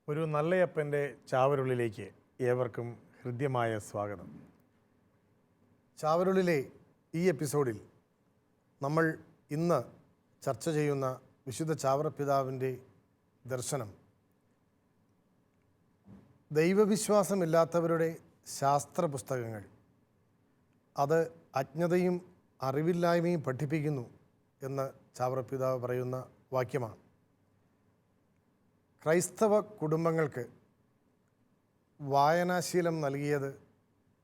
ഒരു നല്ലയപ്പൻ്റെ ചാവരുള്ളിലേക്ക് ഏവർക്കും ഹൃദ്യമായ സ്വാഗതം. ചാവരുള്ളിലെ ഈ എപ്പിസോഡിൽ നമ്മൾ ഇന്ന് ചർച്ച ചെയ്യുന്ന വിശുദ്ധ ചാവറപിതാവിൻ്റെ ദർശനം ദൈവവിശ്വാസമില്ലാത്തവരുടെ ശാസ്ത്ര പുസ്തകങ്ങൾ അത് അജ്ഞതയും അറിവില്ലായ്മയും പഠിപ്പിക്കുന്നു എന്ന് ചാവറപിതാവ് പറയുന്ന വാക്യമാണ്. ക്രൈസ്തവ കുടുംബങ്ങൾക്ക് വായനാശീലം നൽകിയത്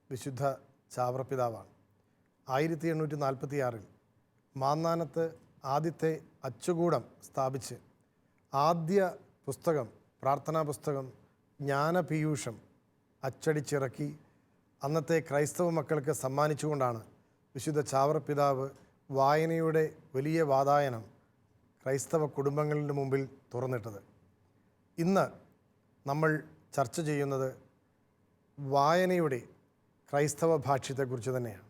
വിശുദ്ധ ചാവറപിതാവാണ്. 1846 മാന്നാനത്ത് ആദ്യത്തെ അച്ചുകൂടം സ്ഥാപിച്ച് ആദ്യ പുസ്തകം പ്രാർത്ഥനാ പുസ്തകം ജ്ഞാനപീയൂഷം അച്ചടിച്ചിറക്കി അന്നത്തെ ക്രൈസ്തവ മക്കൾക്ക് സമ്മാനിച്ചുകൊണ്ടാണ് വിശുദ്ധ ചാവറപിതാവ് വായനയുടെ വലിയ വാതായനം ക്രൈസ്തവ കുടുംബങ്ങളുടെ മുമ്പിൽ തുറന്നിട്ടത്. ഇന്ന് നമ്മൾ ചർച്ച ചെയ്യുന്നത് വായനയുടെ ക്രൈസ്തവ ഭാഷ്യത്തെക്കുറിച്ച് തന്നെയാണ്.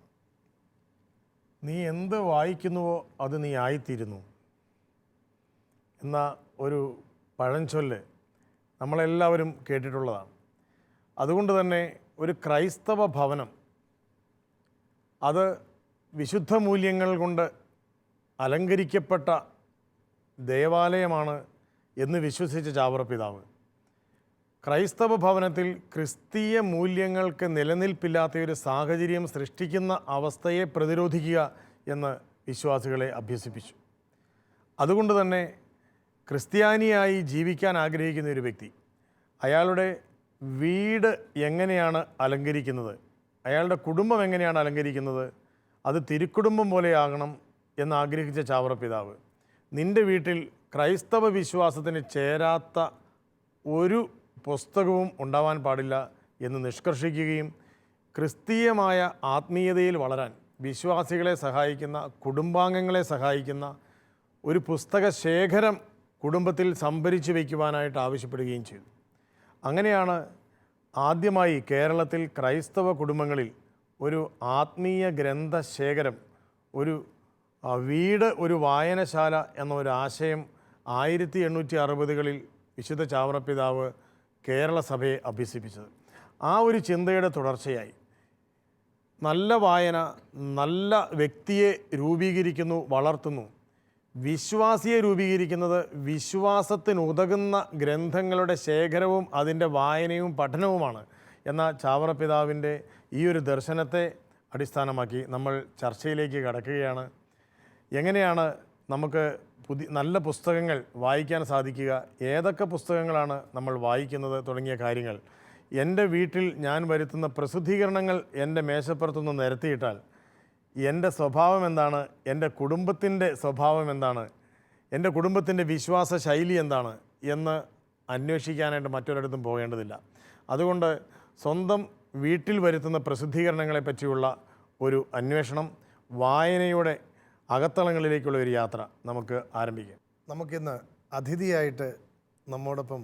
നീ എന്ത് വായിക്കുന്നുവോ അത് നീ ആയിത്തീരുന്നു എന്ന ഒരു പഴഞ്ചൊല്ല് നമ്മളെല്ലാവരും കേട്ടിട്ടുള്ളതാണ്. അതുകൊണ്ട് തന്നെ ഒരു ക്രൈസ്തവ ഭവനം അത് വിശുദ്ധ മൂല്യങ്ങൾ കൊണ്ട് അലങ്കരിക്കപ്പെട്ട ദേവാലയമാണ് എന്ന് വിശ്വസിച്ച ചാവറപിതാവ് ക്രൈസ്തവ ഭവനത്തിൽ ക്രിസ്തീയ മൂല്യങ്ങൾക്ക് നിലനിൽപ്പില്ലാത്ത ഒരു സാഹചര്യം സൃഷ്ടിക്കുന്ന അവസ്ഥയെ പ്രതിരോധിക്കുക എന്ന് വിശ്വാസികളെ അഭ്യസിപ്പിച്ചു. അതുകൊണ്ട് തന്നെ ക്രിസ്ത്യാനിയായി ജീവിക്കാൻ ആഗ്രഹിക്കുന്ന ഒരു വ്യക്തി അയാളുടെ വീട് എങ്ങനെയാണ് അലങ്കരിക്കുന്നത്, അയാളുടെ കുടുംബം എങ്ങനെയാണ് അലങ്കരിക്കുന്നത്, അത് തിരുക്കുടുംബം പോലെയാകണം എന്നാഗ്രഹിച്ച ചാവറപിതാവ് നിൻ്റെ വീട്ടിൽ ക്രൈസ്തവ വിശ്വാസത്തിന് ചേരാത്ത ഒരു പുസ്തകവും ഉണ്ടാവാൻ പാടില്ല എന്ന് നിഷ്കർഷിക്കുകയും ക്രിസ്തീയമായ ആത്മീയതയിൽ വളരാൻ വിശ്വാസികളെ സഹായിക്കുന്ന, കുടുംബാംഗങ്ങളെ സഹായിക്കുന്ന ഒരു പുസ്തക ശേഖരം കുടുംബത്തിൽ സംഭരിച്ചു വയ്ക്കുവാനായിട്ട് ആവശ്യപ്പെടുകയും ചെയ്തു. അങ്ങനെയാണ് ആദ്യമായി കേരളത്തിൽ ക്രൈസ്തവ കുടുംബങ്ങളിൽ ഒരു ആത്മീയ ഗ്രന്ഥശേഖരം, ഒരു വീട്, ഒരു വായനശാല എന്ന ഒരു ആശയം 1860കളിൽ വിശുദ്ധ ചാവറപിതാവ് കേരള സഭയെ അഭ്യസിപ്പിച്ചത്. ആ ഒരു ചിന്തയുടെ തുടർച്ചയായി നല്ല വായന നല്ല വ്യക്തിയെ രൂപീകരിക്കുന്നു, വളർത്തുന്നു. വിശ്വാസിയെ രൂപീകരിക്കുന്നത് വിശ്വാസത്തിനുതകുന്ന ഗ്രന്ഥങ്ങളുടെ ശേഖരവും അതിൻ്റെ വായനയും പഠനവുമാണ് എന്ന ചാവറപിതാവിൻ്റെ ഈ ഒരു ദർശനത്തെ അടിസ്ഥാനമാക്കി നമ്മൾ ചർച്ചയിലേക്ക് കടക്കുകയാണ്. എങ്ങനെയാണ് നമുക്ക് നല്ല പുസ്തകങ്ങൾ വായിക്കാൻ സാധിക്കുക, ഏതൊക്കെ പുസ്തകങ്ങളാണ് നമ്മൾ വായിക്കുന്നത് തുടങ്ങിയ കാര്യങ്ങൾ. എൻ്റെ വീട്ടിൽ ഞാൻ വരുത്തുന്ന പ്രസിദ്ധീകരണങ്ങൾ എൻ്റെ മേശപ്പുറത്തുനിന്ന് നിരത്തിയിട്ടാൽ എൻ്റെ സ്വഭാവം എന്താണ്, എൻ്റെ കുടുംബത്തിൻ്റെ സ്വഭാവം എന്താണ്, എൻ്റെ കുടുംബത്തിൻ്റെ വിശ്വാസ ശൈലി എന്താണ് എന്ന് അന്വേഷിക്കാനായിട്ട് മറ്റൊരിടത്തും പോകേണ്ടതില്ല. അതുകൊണ്ട് സ്വന്തം വീട്ടിൽ വരുത്തുന്ന പ്രസിദ്ധീകരണങ്ങളെ പറ്റിയുള്ള ഒരു അന്വേഷണം, വായനയുടെ അകത്തളങ്ങളിലേക്കുള്ള ഒരു യാത്ര നമുക്ക് ആരംഭിക്കാം. നമുക്കിന്ന് അതിഥിയായിട്ട് നമ്മോടൊപ്പം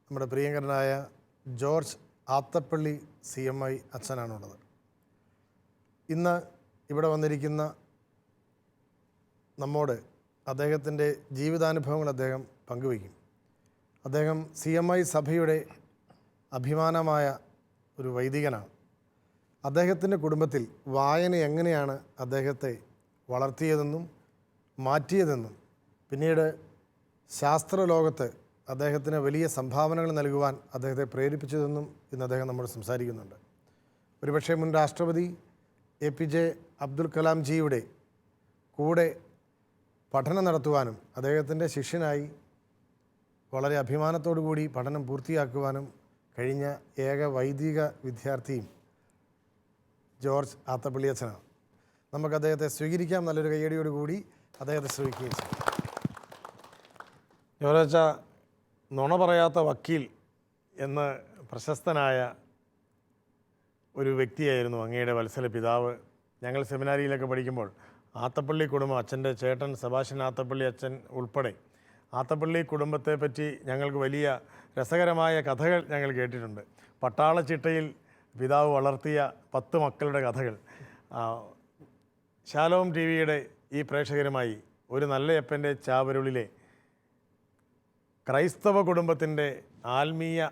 നമ്മുടെ പ്രിയങ്കരനായ ജോർജ് ആത്തപ്പള്ളി CMI അച്ഛനാണുള്ളത്. ഇന്ന് ഇവിടെ വന്നിരിക്കുന്ന നമ്മോട് അദ്ദേഹത്തിൻ്റെ ജീവിതാനുഭവങ്ങൾ അദ്ദേഹം പങ്കുവയ്ക്കും. അദ്ദേഹം CMI സഭയുടെ അഭിമാനമായ ഒരു വൈദികനാണ്. അദ്ദേഹത്തിൻ്റെ കുടുംബത്തിൽ വായന എങ്ങനെയാണ് അദ്ദേഹത്തെ വളർത്തിയതെന്നും മാറ്റിയതെന്നും പിന്നീട് ശാസ്ത്രലോകത്ത് അദ്ദേഹത്തിന് വലിയ സംഭാവനകൾ നൽകുവാൻ അദ്ദേഹത്തെ പ്രേരിപ്പിച്ചതെന്നും ഇന്ന് അദ്ദേഹം നമ്മോട് സംസാരിക്കുന്നുണ്ട്. ഒരുപക്ഷെ മുൻ രാഷ്ട്രപതി APJ അബ്ദുൽ കലാം ജിയുടെ കൂടെ പഠനം നടത്തുവാനും അദ്ദേഹത്തിൻ്റെ ശിഷ്യനായി വളരെ അഭിമാനത്തോടു കൂടി പഠനം പൂർത്തിയാക്കുവാനും കഴിഞ്ഞ ഏക വൈദിക വിദ്യാർത്ഥിയും ജോർജ് ആത്തപ്പള്ളി അച്ഛനാണ്. നമുക്ക് അദ്ദേഹത്തെ സ്വീകരിക്കാം. നല്ലൊരു കയ്യടിയോടുകൂടി അദ്ദേഹത്തെ സ്വീകരിക്കുകയും ചെയ്യും. ജോർജ്, നുണ പറയാത്ത വക്കീൽ എന്ന് പ്രശസ്തനായ ഒരു വ്യക്തിയായിരുന്നു അങ്ങയുടെ വത്സല പിതാവ്. ഞങ്ങൾ സെമിനാരിയിലൊക്കെ പഠിക്കുമ്പോൾ ആത്തപ്പള്ളി കുടുംബം, അച്ഛൻ്റെ ചേട്ടൻ സെബാസ്റ്റ്യൻ ആത്തപ്പള്ളി അച്ഛൻ ഉൾപ്പെടെ ആത്തപ്പള്ളി കുടുംബത്തെ പറ്റി ഞങ്ങൾക്ക് വലിയ രസകരമായ കഥകൾ ഞങ്ങൾ കേട്ടിട്ടുണ്ട്. പട്ടാളച്ചിട്ടയിൽ പിതാവ് വളർത്തിയ 10 മക്കളുടെ കഥകൾ. ശാലോം TV-യുടെ ഈ പ്രേക്ഷകരുമായി ഒരു നല്ലയപ്പൻ്റെ ചാവരുളിലെ ക്രൈസ്തവ കുടുംബത്തിൻ്റെ ആത്മീയ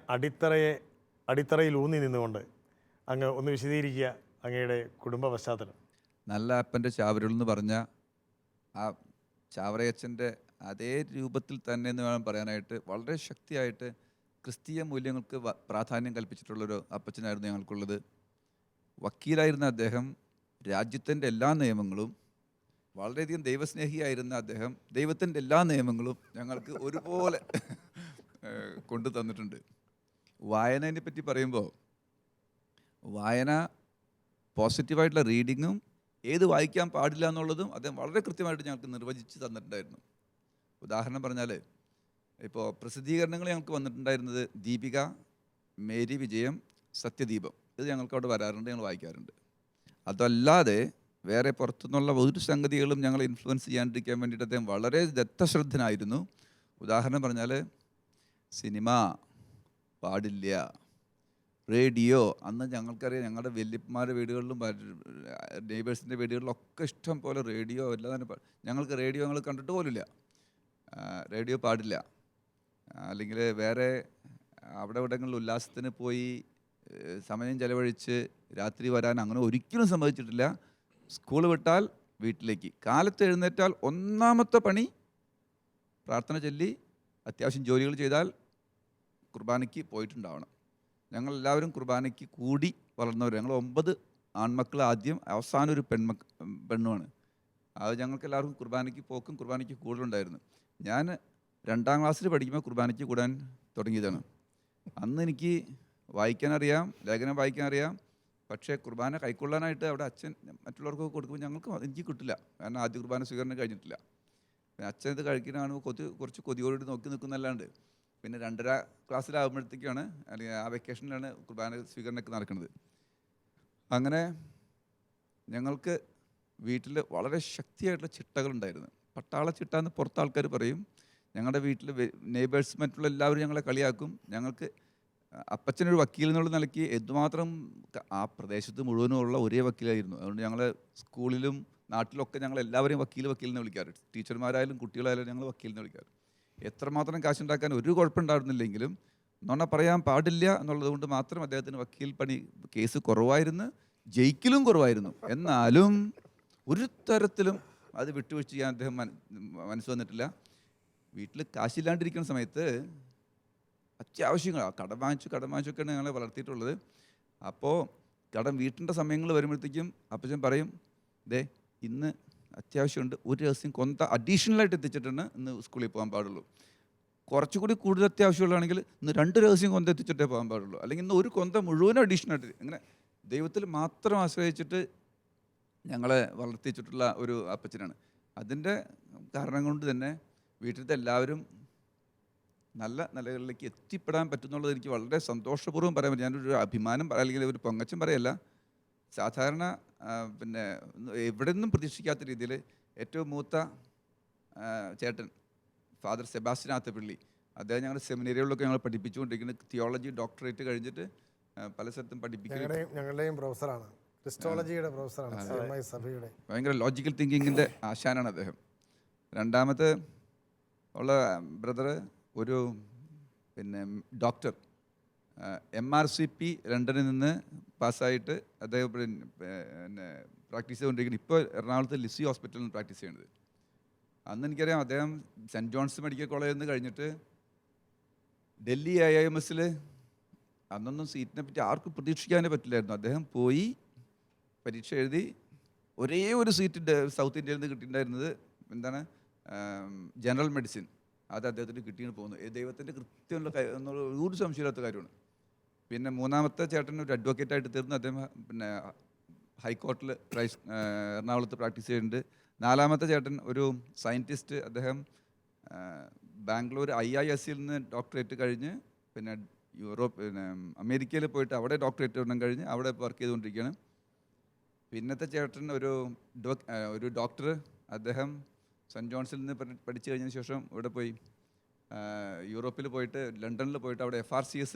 അടിത്തറയിൽ ഊന്നി നിന്നുകൊണ്ട് അങ്ങ് ഒന്ന് വിശദീകരിക്കുക അങ്ങയുടെ കുടുംബ പശ്ചാത്തലം. നല്ല അപ്പൻ്റെ ചാവരുൾ എന്ന് പറഞ്ഞ ആ ചാവറയച്ചൻ്റെ അതേ രൂപത്തിൽ തന്നെ എന്ന് വേണം പറയാനായിട്ട്. വളരെ ശക്തിയായിട്ട് ക്രിസ്തീയ മൂല്യങ്ങൾക്ക് പ്രാധാന്യം കൽപ്പിച്ചിട്ടുള്ളൊരു അപ്പച്ചനായിരുന്നു ഞങ്ങൾക്കുള്ളത്. വക്കീലായിരുന്ന അദ്ദേഹം രാജ്യത്തിൻ്റെ എല്ലാ നിയമങ്ങളും, വളരെയധികം ദൈവസ്നേഹിയായിരുന്ന അദ്ദേഹം ദൈവത്തിൻ്റെ എല്ലാ നിയമങ്ങളും ഞങ്ങൾക്ക് ഒരുപോലെ കൊണ്ടു തന്നിട്ടുണ്ട്. വായനയെ പറ്റി പറയുമ്പോൾ വായന പോസിറ്റീവായിട്ടുള്ള റീഡിങ്ങും ഏത് വായിക്കാൻ പാടില്ല എന്നുള്ളതും അദ്ദേഹം വളരെ കൃത്യമായിട്ട് ഞങ്ങൾക്ക് നിർവചിച്ച് തന്നിട്ടുണ്ടായിരുന്നു. ഉദാഹരണം പറഞ്ഞാൽ, ഇപ്പോൾ പ്രസിദ്ധീകരണങ്ങൾ ഞങ്ങൾക്ക് വന്നിട്ടുണ്ടായിരുന്നത് ദീപിക, മേരി വിജയം, സത്യദീപം. ഇത് ഞങ്ങൾക്ക് അവിടെ വരാറുണ്ട്, ഞങ്ങൾ വായിക്കാറുണ്ട്. അതല്ലാതെ വേറെ പുറത്തുനിന്നുള്ള ഒരു സംഗതികളും ഞങ്ങളെ ഇൻഫ്ലുവൻസ് ചെയ്യാണ്ടിരിക്കാൻ വേണ്ടിയിട്ട് അദ്ദേഹം വളരെ ദത്തശ്രദ്ധനായിരുന്നു. ഉദാഹരണം പറഞ്ഞാൽ, സിനിമ പാടില്ല, റേഡിയോ. അന്ന് ഞങ്ങൾക്കറിയാം, ഞങ്ങളുടെ വല്യപ്പന്മാരുടെ വീടുകളിലും നെയ്ബേഴ്സിൻ്റെ വീടുകളിലൊക്കെ ഇഷ്ടം പോലെ റേഡിയോ എല്ലാം. ഞങ്ങൾക്ക് റേഡിയോ ഞങ്ങൾ കണ്ടിട്ട് പോലുമില്ല. റേഡിയോ പാടില്ല. അല്ലെങ്കിൽ വേറെ അവിടെ ഇവിടങ്ങളിൽ ഉല്ലാസത്തിന് പോയി സമയം ചെലവഴിച്ച് രാത്രി വരാൻ അങ്ങനെ ഒരിക്കലും സമ്മതിച്ചിട്ടില്ല. സ്കൂൾ വിട്ടാൽ വീട്ടിലേക്ക്, കാലത്ത് എഴുന്നേറ്റാൽ ഒന്നാമത്തെ പണി പ്രാർത്ഥന ചൊല്ലി അത്യാവശ്യം ജോലികൾ ചെയ്താൽ കുർബാനയ്ക്ക് പോയിട്ടുണ്ടാവണം. ഞങ്ങളെല്ലാവരും കുർബാനയ്ക്ക് കൂടി വളർന്നവർ. ഞങ്ങൾ 9 ആൺമക്കൾ, ആദ്യം അവസാനം ഒരു പെണ്ണുമാണ്. അത് ഞങ്ങൾക്ക് എല്ലാവർക്കും കുർബാനയ്ക്ക് പോക്കും കുർബാനയ്ക്ക് കൂടുതലുണ്ടായിരുന്നു. ഞാൻ 2ാം ക്ലാസ്സിൽ പഠിക്കുമ്പോൾ കുർബാനയ്ക്ക് കൂടാൻ തുടങ്ങിയതാണ്. അന്ന് എനിക്ക് വായിക്കാനറിയാം, ലേഖനം വായിക്കാനറിയാം. പക്ഷേ കുർബാന കൈക്കൊള്ളാനായിട്ട് അവിടെ അച്ഛൻ മറ്റുള്ളവർക്ക് കൊടുക്കുമ്പോൾ എനിക്ക് കിട്ടില്ല. കാരണം ആദ്യ കുർബാന സ്വീകരണം കഴിഞ്ഞിട്ടില്ല. പിന്നെ അച്ഛൻ ഇത് കഴിക്കാനാണ് കുറച്ച് കൊതിയോട് നോക്കി നിൽക്കുന്നല്ലാണ്ട്. പിന്നെ 2ാം ക്ലാസ്സിലാകുമ്പോഴത്തേക്കാണ്, അല്ലെങ്കിൽ ആ വെക്കേഷനിലാണ് കുർബാന സ്വീകരണമൊക്കെ നടക്കുന്നത്. അങ്ങനെ ഞങ്ങൾക്ക് വീട്ടിൽ വളരെ ശക്തിയായിട്ടുള്ള ചിട്ടകളുണ്ടായിരുന്നു. പട്ടാള ചിട്ട എന്ന് പുറത്ത് ആൾക്കാർ പറയും. ഞങ്ങളുടെ വീട്ടിൽ നെയ്ബേഴ്സ് മറ്റുള്ള എല്ലാവരും ഞങ്ങളെ കളിയാക്കും. ഞങ്ങൾക്ക് അപ്പച്ചനൊരു വക്കീൽ എന്നുള്ള നിലയ്ക്ക് എന്തുമാത്രം ആ പ്രദേശത്ത് മുഴുവനുമുള്ള ഒരേ വക്കീലായിരുന്നു. അതുകൊണ്ട് ഞങ്ങൾ സ്കൂളിലും നാട്ടിലൊക്കെ ഞങ്ങൾ എല്ലാവരെയും വക്കീൽ എന്ന് വിളിക്കാറ്. ടീച്ചർമാരായാലും കുട്ടികളായാലും ഞങ്ങൾ വക്കീൽ എന്ന് വിളിക്കാറ്. എത്രമാത്രം കാശുണ്ടാക്കാൻ ഒരു കുഴപ്പമുണ്ടായിരുന്നില്ലെങ്കിലും നുണ പറയാൻ പാടില്ല എന്നുള്ളത് കൊണ്ട് മാത്രം അദ്ദേഹത്തിന് വക്കീൽ പണി കേസ് കുറവായിരുന്നു, ജയിക്കലും കുറവായിരുന്നു. എന്നാലും ഒരു തരത്തിലും അത് വിട്ടുവീഴ്ച ചെയ്യാൻ അദ്ദേഹം മനസ്സ് വന്നിട്ടില്ല. വീട്ടിൽ കാശില്ലാണ്ടിരിക്കുന്ന സമയത്ത് അത്യാവശ്യങ്ങളാണ് കടം വാങ്ങിച്ചൊക്കെയാണ് ഞങ്ങളെ വളർത്തിയിട്ടുള്ളത്. അപ്പോൾ കടം വീട്ടേണ്ട സമയങ്ങൾ വരുമ്പോഴത്തേക്കും അപ്പച്ചൻ പറയും, ദേ ഇന്ന് അത്യാവശ്യമുണ്ട്, ഒരു ദിവസം കൊന്ത അഡീഷണലായിട്ട് എത്തിച്ചിട്ടാണ് ഇന്ന് സ്കൂളിൽ പോകാൻ പാടുള്ളൂ. കുറച്ചുകൂടി കൂടുതൽ അത്യാവശ്യമുള്ളതാണെങ്കിൽ ഇന്ന് 2 ദിവസം കൊന്ത എത്തിച്ചിട്ടേ പോകാൻ പാടുള്ളൂ, അല്ലെങ്കിൽ ഇന്ന് ഒരു കൊന്ത മുഴുവൻ അഡീഷണലായിട്ട്. അങ്ങനെ ദൈവത്തിൽ മാത്രം ആശ്രയിച്ചിട്ട് ഞങ്ങളെ വളർത്തിച്ചിട്ടുള്ള ഒരു അപ്പച്ചനാണ്. അതിൻ്റെ കാരണം കൊണ്ട് തന്നെ വീട്ടിലത്തെ എല്ലാവരും നല്ല നിലകളിലേക്ക് എത്തിപ്പെടാൻ പറ്റുന്നുള്ളത് എനിക്ക് വളരെ സന്തോഷപൂർവ്വം പറയാൻ പറ്റും. ഞാനൊരു അഭിമാനം അല്ലെങ്കിൽ ഒരു പൊങ്ങച്ചം പറയല്ല. സാധാരണ പിന്നെ എവിടെ നിന്നും പ്രതീക്ഷിക്കാത്ത രീതിയിൽ ഏറ്റവും മൂത്ത ചേട്ടൻ ഫാദർ സെബാസ്റ്റ്യൻ ആത്തപ്പള്ളി, അദ്ദേഹം ഞങ്ങളുടെ സെമിനറികളിലൊക്കെ ഞങ്ങൾ പഠിപ്പിച്ചുകൊണ്ടിരിക്കുന്നത്. തിയോളജി ഡോക്ടറേറ്റ് കഴിഞ്ഞിട്ട് പല സ്ഥലത്തും പഠിപ്പിക്കുന്നത്. ഞങ്ങളുടെയും പ്രൊഫസറാണ്, ക്രിസ്റ്റോളജിയുടെ പ്രൊഫസറാണ്, സഭയുടെ. ഭയങ്കര ലോജിക്കൽ തിങ്കിങ്ങിൻ്റെ ആശാനാണ് അദ്ദേഹം. രണ്ടാമത്തെ ഉള്ള ബ്രദർ ഒരു പിന്നെ ഡോക്ടർ, MRCP ലണ്ടനിൽ നിന്ന് പാസ്സായിട്ട് അദ്ദേഹം പിന്നെ പ്രാക്ടീസ് ചെയ്തുകൊണ്ടിരിക്കുന്നത്. ഇപ്പോൾ എറണാകുളത്ത് ലിസി ഹോസ്പിറ്റലിൽ നിന്ന് പ്രാക്ടീസ് ചെയ്യുന്നത്. അന്ന് എനിക്കറിയാം അദ്ദേഹം സെൻറ്റ് ജോൺസ് മെഡിക്കൽ കോളേജിൽ നിന്ന് കഴിഞ്ഞിട്ട് ഡൽഹി IIMS അന്നൊന്നും സീറ്റിനെ പറ്റി ആർക്കും പ്രതീക്ഷിക്കാനേ പറ്റില്ലായിരുന്നു. അദ്ദേഹം പോയി പരീക്ഷ എഴുതി. ഒരേ ഒരു സീറ്റ് സൗത്ത് ഇന്ത്യയിൽ നിന്ന് കിട്ടിയിട്ടുണ്ടായിരുന്നത് എന്താണ്, ജനറൽ മെഡിസിൻ. അത് അദ്ദേഹത്തിന് കിട്ടിയാണ് പോകുന്നത്. ദൈവത്തിൻ്റെ കൃത്യമുള്ള എന്നുള്ള ഒരു സംശയമില്ലാത്ത കാര്യമാണ്. പിന്നെ മൂന്നാമത്തെ ചേട്ടൻ ഒരു അഡ്വക്കേറ്റായിട്ട് തീർന്ന് അദ്ദേഹം പിന്നെ ഹൈക്കോർട്ടിൽ എറണാകുളത്ത് പ്രാക്ടീസ് ചെയ്യുന്നുണ്ട്. നാലാമത്തെ ചേട്ടൻ ഒരു സയൻറ്റിസ്റ്റ്. അദ്ദേഹം ബാംഗ്ലൂർ IIScയിൽ നിന്ന് ഡോക്ടറേറ്റ് കഴിഞ്ഞ് പിന്നെ പിന്നെ അമേരിക്കയിൽ പോയിട്ട് അവിടെ ഡോക്ടറേറ്റ് ഒന്നും കഴിഞ്ഞ് അവിടെ വർക്ക് ചെയ്തുകൊണ്ടിരിക്കുകയാണ്. പിന്നത്തെ ചേട്ടൻ ഒരു ഡോക്ടർ. അദ്ദേഹം സെൻറ്റ് ജോൺസിൽ നിന്ന് പഠിച്ചു കഴിഞ്ഞതിന് ശേഷം ഇവിടെ പോയി യൂറോപ്പിൽ പോയിട്ട് ലണ്ടനിൽ പോയിട്ട് അവിടെ FRCS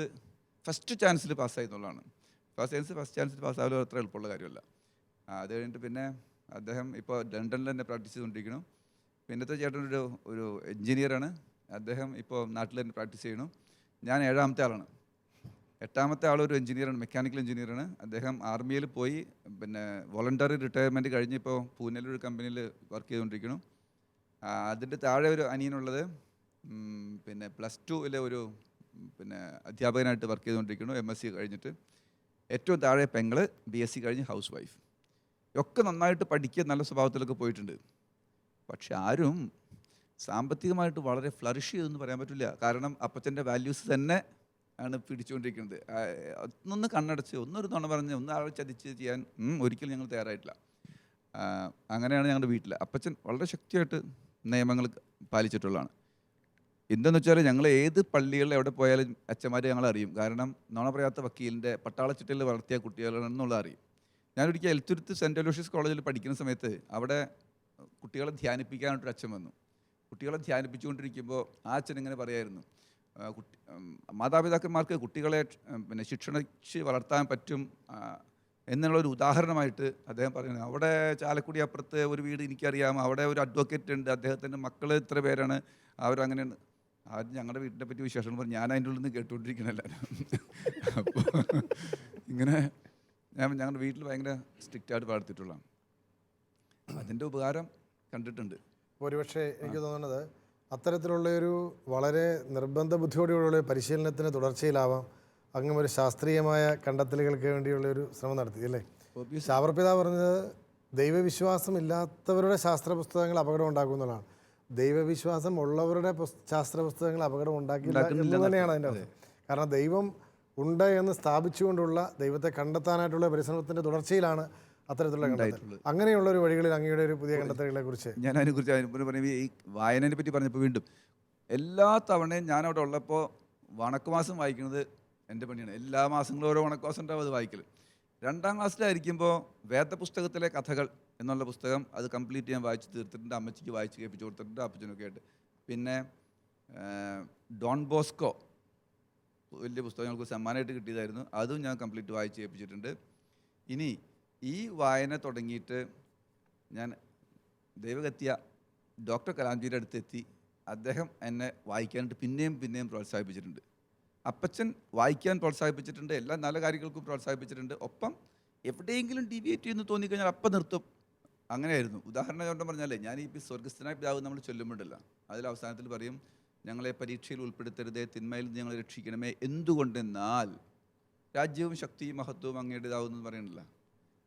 ഫസ്റ്റ് ചാൻസിൽ പാസ്സായി എന്നുള്ളതാണ്. ഫസ്റ്റ് ചാൻസിൽ പാസ്സായാലും അത്ര എളുപ്പമുള്ള കാര്യമല്ല. അത് കഴിഞ്ഞിട്ട് പിന്നെ അദ്ദേഹം ഇപ്പോൾ ലണ്ടനിൽ തന്നെ പ്രാക്ടീസ് ചെയ്തുകൊണ്ടിരിക്കണം. പിന്നത്തെ ചേട്ടൻ ഒരു എൻജിനീയറാണ്. അദ്ദേഹം ഇപ്പോൾ നാട്ടിൽ തന്നെ പ്രാക്ടീസ് ചെയ്യണു. ഞാൻ 7ാമത്തെ ആളാണ്. 8ാമത്തെ ആളൊരു എൻജിനീയറാണ്, മെക്കാനിക്കൽ എൻജിനീയറാണ്. അദ്ദേഹം ആർമിയിൽ പോയി പിന്നെ വോളണ്ടറി റിട്ടയർമെൻറ്റ് കഴിഞ്ഞ് ഇപ്പോൾ പൂനെയിലൊരു കമ്പനിയിൽ വർക്ക് ചെയ്തുകൊണ്ടിരിക്കണം. അതിൻ്റെ താഴെ ഒരു അനിയനുള്ളത് പിന്നെ +2 ഒരു പിന്നെ അധ്യാപകനായിട്ട് വർക്ക് ചെയ്തുകൊണ്ടിരിക്കുന്നു, MSc കഴിഞ്ഞിട്ട്. ഏറ്റവും താഴെ പെങ്ങള് BSc കഴിഞ്ഞ് ഹൗസ് വൈഫ്. ഒക്കെ നന്നായിട്ട് പഠിക്കുക, നല്ല സ്വഭാവത്തിലൊക്കെ പോയിട്ടുണ്ട്. പക്ഷെ ആരും സാമ്പത്തികമായിട്ട് വളരെ ഫ്ലറിഷ് ചെയ്തെന്ന് പറയാൻ പറ്റില്ല. കാരണം അപ്പച്ചൻ്റെ വാല്യൂസ് തന്നെ ആണ് പിടിച്ചുകൊണ്ടിരിക്കുന്നത്. ഒന്നൊന്ന് കണ്ണടച്ച് ഒന്നൊരു നുണ പറഞ്ഞ് ഒന്നാളെ ചതിച്ച് ചെയ്യാൻ ഒരിക്കലും ഞങ്ങൾ തയ്യാറായിട്ടില്ല. അങ്ങനെയാണ് ഞങ്ങളുടെ വീട്ടിൽ. അപ്പച്ചൻ വളരെ ശക്തിയായിട്ട് നിയമങ്ങൾ പാലിച്ചിട്ടുള്ളതാണ്. എന്തെന്ന് വെച്ചാൽ ഞങ്ങൾ ഏത് പള്ളികളിൽ എവിടെ പോയാലും അച്ഛന്മാർ ഞങ്ങൾ അറിയും. കാരണം നുണ പറയാത്ത വക്കീലിൻ്റെ പട്ടാളച്ചിട്ടയിൽ വളർത്തിയ കുട്ടികളാണെന്നുള്ള അറിയും. ഞാനൊരിക്കൽ എൽത്തുരുത്ത് സെൻറ്റ് അലോഷ്യസ് കോളേജിൽ പഠിക്കുന്ന സമയത്ത് അവിടെ കുട്ടികളെ ധ്യാനിപ്പിക്കാനായിട്ടൊരു അച്ഛൻ വന്നു. കുട്ടികളെ ധ്യാനിപ്പിച്ചുകൊണ്ടിരിക്കുമ്പോൾ ആ അച്ഛൻ ഇങ്ങനെ പറയായിരുന്നു, മാതാപിതാക്കന്മാർക്ക് കുട്ടികളെ പിന്നെ ശിക്ഷണിച്ച് വളർത്താൻ പറ്റും എന്നുള്ളൊരു ഉദാഹരണമായിട്ട് അദ്ദേഹം പറയുന്നത്. അവിടെ ചാലക്കുടി അപ്പുറത്ത് ഒരു വീട് എനിക്കറിയാം, അവിടെ ഒരു അഡ്വക്കേറ്റ് ഉണ്ട്, അദ്ദേഹത്തിൻ്റെ മക്കൾ ഇത്ര പേരാണ്, അവരങ്ങനെയാണ്. ആരും ഞങ്ങളുടെ വീട്ടിനെ പറ്റി വിശേഷങ്ങൾ പറഞ്ഞു. ഞാൻ അതിൻ്റെ ഉള്ളിൽ നിന്ന് കേട്ടുകൊണ്ടിരിക്കണല്ലോ. അപ്പോൾ ഇങ്ങനെ ഞങ്ങളുടെ വീട്ടിൽ ഭയങ്കര സ്ട്രിക്റ്റായിട്ട് വളർത്തിയിട്ടുള്ളതാണ്. അതിൻ്റെ ഉപകാരം കണ്ടിട്ടുണ്ട്. ഒരുപക്ഷെ എനിക്ക് തോന്നുന്നത് അത്തരത്തിലുള്ളൊരു വളരെ നിർബന്ധ ബുദ്ധിയോടെയുള്ള പരിശീലനത്തിന് തുടർച്ചയിലാവാം അങ്ങ് ഒരു ശാസ്ത്രീയമായ കണ്ടെത്തലുകൾക്ക് വേണ്ടിയുള്ളൊരു ശ്രമം നടത്തി അല്ലേ? ശാവർപിതാവ് പറഞ്ഞത് ദൈവവിശ്വാസം ഇല്ലാത്തവരുടെ ശാസ്ത്ര പുസ്തകങ്ങൾ അപകടം ഉണ്ടാക്കുന്നതാണ്. ദൈവവിശ്വാസം ഉള്ളവരുടെ ശാസ്ത്ര പുസ്തകങ്ങൾ അപകടം ഉണ്ടാക്കില്ല എന്ന് തന്നെയാണ് അതിൻ്റെ അർത്ഥം. കാരണം ദൈവം ഉണ്ട് എന്ന് സ്ഥാപിച്ചുകൊണ്ടുള്ള ദൈവത്തെ കണ്ടെത്താനായിട്ടുള്ള പരിശ്രമത്തിൻ്റെ തുടർച്ചയിലാണ് അത്തരത്തിലുള്ള കണ്ടെത്തൽ. അങ്ങനെയുള്ള ഒരു വഴികളിൽ അങ്ങയുടെ ഒരു പുതിയ കണ്ടെത്തലുകളെ കുറിച്ച് ഞാൻ അതിനെക്കുറിച്ച് പറയുമ്പോൾ ഈ വായനയെ പറ്റി പറഞ്ഞപ്പോൾ വീണ്ടും എല്ലാ തവണയും ഞാനവിടെ ഉള്ളപ്പോൾ വണക്കമാസം വായിക്കുന്നത് എൻ്റെ പണിയാണ്. എല്ലാ മാസങ്ങളും ഓരോ വണക്കമാസം ഉണ്ടാവും അത് വായിക്കൽ. 2ാം ക്ലാസ്സിലായിരിക്കുമ്പോൾ വേദപുസ്തകത്തിലെ കഥകൾ എന്നുള്ള പുസ്തകം അത് കംപ്ലീറ്റ് ഞാൻ വായിച്ച് തീർത്തിട്ടുണ്ട്. അമ്മച്ചിക്ക് വായിച്ച് കേൾപ്പിച്ച് കൊടുത്തിട്ടുണ്ട്, അപ്പച്ചനൊക്കെ ആയിട്ട്. പിന്നെ ഡോൺ ബോസ്കോ വലിയ പുസ്തകങ്ങൾക്ക് സമ്മാനമായിട്ട് കിട്ടിയതായിരുന്നു, അതും ഞാൻ കംപ്ലീറ്റ് വായിച്ച് കേൾപ്പിച്ചിട്ടുണ്ട്. ഇനി ഈ വായന തുടങ്ങിയിട്ട് ഞാൻ ദൈവകത്യ ഡോക്ടർ കലാംജിയുടെ അടുത്തെത്തി. അദ്ദേഹം എന്നെ വായിക്കാനായിട്ട് പിന്നെയും പ്രോത്സാഹിപ്പിച്ചിട്ടുണ്ട്. അപ്പച്ചൻ വായിക്കാൻ പ്രോത്സാഹിപ്പിച്ചിട്ടുണ്ട്, എല്ലാ നല്ല കാര്യങ്ങൾക്കും പ്രോത്സാഹിപ്പിച്ചിട്ടുണ്ട്. ഒപ്പം എവിടെയെങ്കിലും ഡീവിയേറ്റ് ചെയ്യുന്നു തോന്നിക്കഴിഞ്ഞാൽ അപ്പം നിർത്തും. അങ്ങനെയായിരുന്നു. ഉദാഹരണം കൊണ്ട് പറഞ്ഞാലേ, ഞാൻ ഈ സ്വർഗസ്ഥനായ പിതാവ് നമ്മൾ ചൊല്ലുമ്പോഴല്ല, അതിൽ അവസാനത്തിൽ പറയും, ഞങ്ങളെ പരീക്ഷയിൽ ഉൾപ്പെടുത്തരുതേ, തിന്മയിൽ നിന്ന് ഞങ്ങളെ രക്ഷിക്കണമേ, എന്തുകൊണ്ടെന്നാൽ രാജ്യവും ശക്തിയും മഹത്വവും അങ്ങയുടേതാവുമെന്ന് പറയണില്ല.